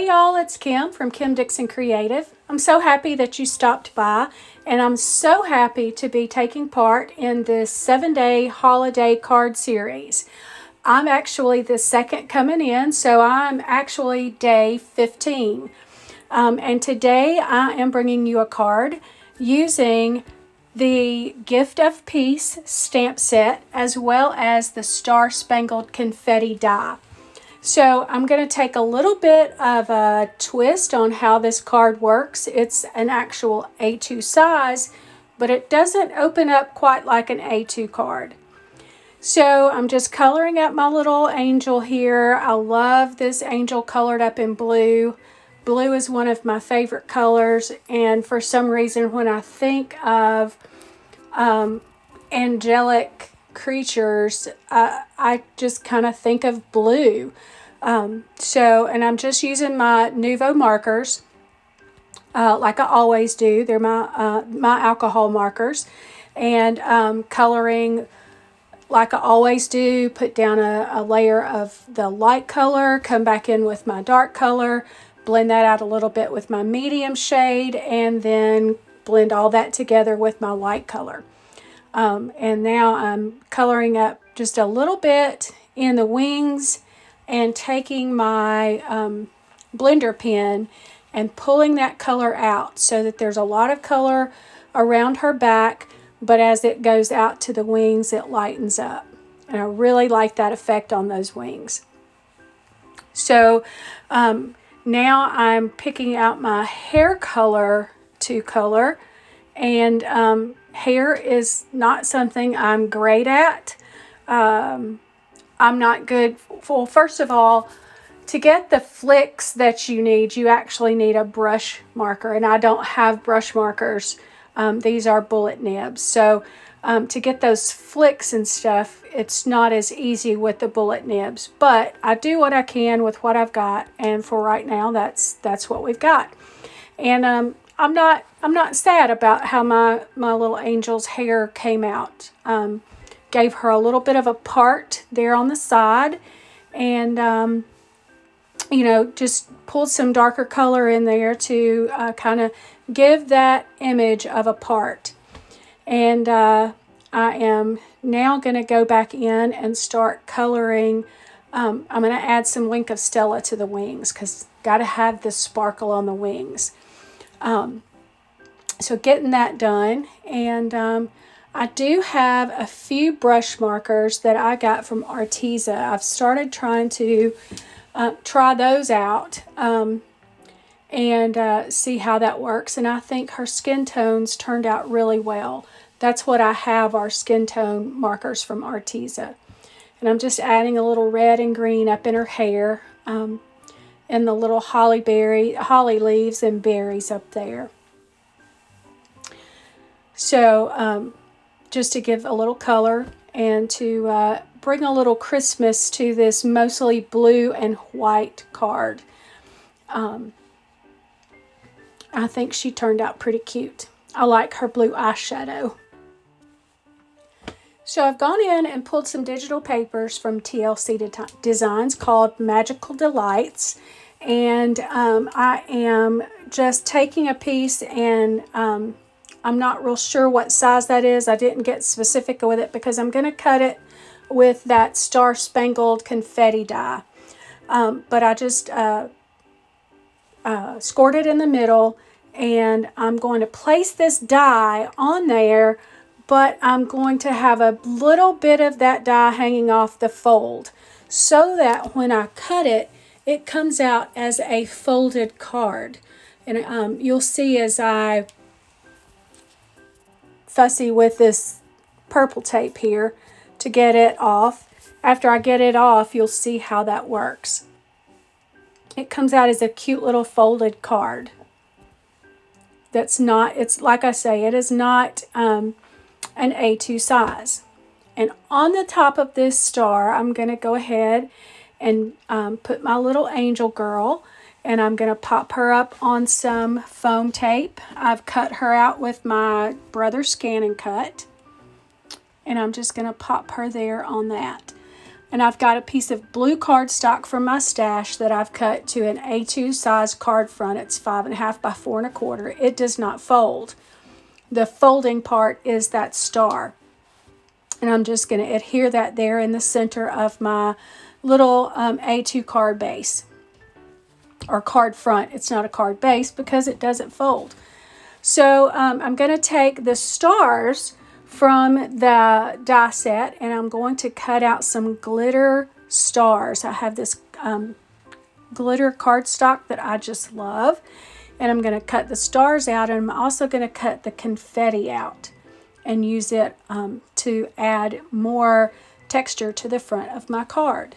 Hey y'all, it's Kim from Kim Dixon Creative. I'm so happy that you stopped by, and I'm so happy to be taking part in this 7-day holiday card series. I'm actually the second coming in, so I'm actually day 15. And today I am bringing you a card using the Gift of Peace stamp set as well as the Star Spangled Confetti die. So I'm going to take a little bit of a twist on how this card works. It's an actual A2 size, but it doesn't open up quite like an A2 card. So I'm just coloring up my little angel here. I love this angel colored up in blue. Blue is one of my favorite colors, and for some reason when I think of angelic creatures, I just kind of think of blue. And I'm just using my Nuvo markers, like I always do. They're my alcohol markers, and coloring like I always do. Put down a layer of the light color, come back in with my dark color, blend that out a little bit with my medium shade, and then blend all that together with my light color. And now I'm coloring up just a little bit in the wings and taking my blender pen and pulling that color out so that there's a lot of color around her back, but as it goes out to the wings, it lightens up. And I really like that effect on those wings. So now I'm picking out my hair color to color, and hair is not something I'm great at. I'm not good. Well, first of all, to get the flicks that you need, you actually need a brush marker, and I don't have brush markers. These are bullet nibs. So to get those flicks and stuff, it's not as easy with the bullet nibs, but I do what I can with what I've got, and for right now, that's what we've got. And I'm not sad about how my little angel's hair came out. Gave her a little bit of a part there on the side, and just pulled some darker color in there to kind of give that image of a part. And I am now going to go back in and start coloring. I'm going to add some Link of Stella to the wings because got to have this sparkle on the wings. So getting that done, and I do have a few brush markers that I got from Arteza. I've started trying to try those out and see how that works, and I think her skin tones turned out really well. That's what I have, are skin tone markers from Arteza. And I'm just adding a little red and green up in her hair, and the little holly leaves and berries up there. So just to give a little color and to bring a little Christmas to this mostly blue and white card. I think she turned out pretty cute. I like her blue eyeshadow. So I've gone in and pulled some digital papers from TLC Designs called Magical Delights. And I am just taking a piece, and I'm not real sure what size that is. I didn't get specific with it because I'm going to cut it with that Star Spangled Confetti die. But I just scored it in the middle, and I'm going to place this die on there, but I'm going to have a little bit of that die hanging off the fold so that when I cut it, it comes out as a folded card. And you'll see as I fussy with this purple tape here to get it off. After I get it off, you'll see how that works. It comes out as a cute little folded card. It's like I say, it is not an A2 size. And on the top of this star, I'm going to go ahead and put my little angel girl, and I'm going to pop her up on some foam tape. I've cut her out with my brother's Scan and Cut, and I'm just going to pop her there on that. And I've got a piece of blue cardstock from my stash that I've cut to an A2 size card front. It's 5.5 by 4.25. It does not fold. The folding part is that star. And I'm just going to adhere that there in the center of my little A2 card base. Or card front. It's not a card base because it doesn't fold. So I'm going to take the stars from the die set, and I'm going to cut out some glitter stars. I have this glitter cardstock that I just love, and I'm going to cut the stars out, and I'm also going to cut the confetti out and use it to add more texture to the front of my card.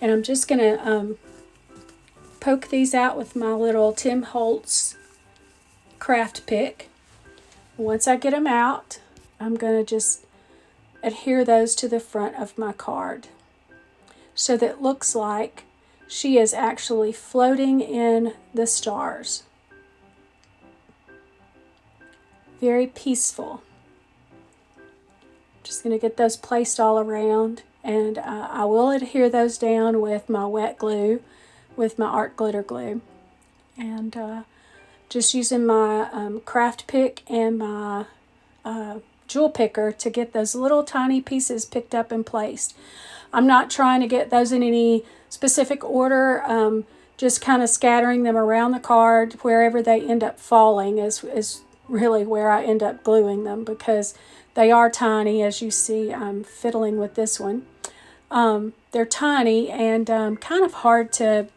And I'm just going to poke these out with my little Tim Holtz craft pick. Once I get them out, I'm going to just adhere those to the front of my card so that it looks like she is actually floating in the stars. Very peaceful. Just going to get those placed all around, and I will adhere those down with my wet glue, with my art glitter glue. And just using my craft pick and my jewel picker to get those little tiny pieces picked up and placed. I'm not trying to get those in any specific order, just kind of scattering them around the card. Wherever they end up falling is really where I end up gluing them, because they are tiny. As you see, I'm fiddling with this one. They're tiny and kind of hard to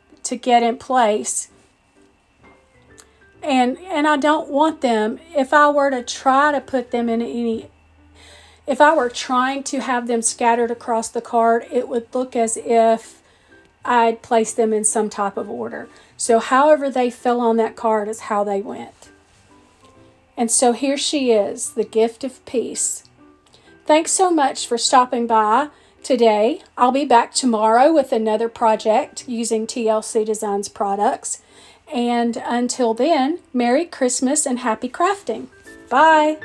get in place. And I don't want them, if I were to try to put them in if I were trying to have them scattered across the card, it would look as if I'd placed them in some type of order. So however they fell on that card is how they went. And so here she is, the gift of peace. Thanks so much for stopping by today. I'll be back tomorrow with another project using TLC Designs products. And until then, Merry Christmas and happy crafting. Bye.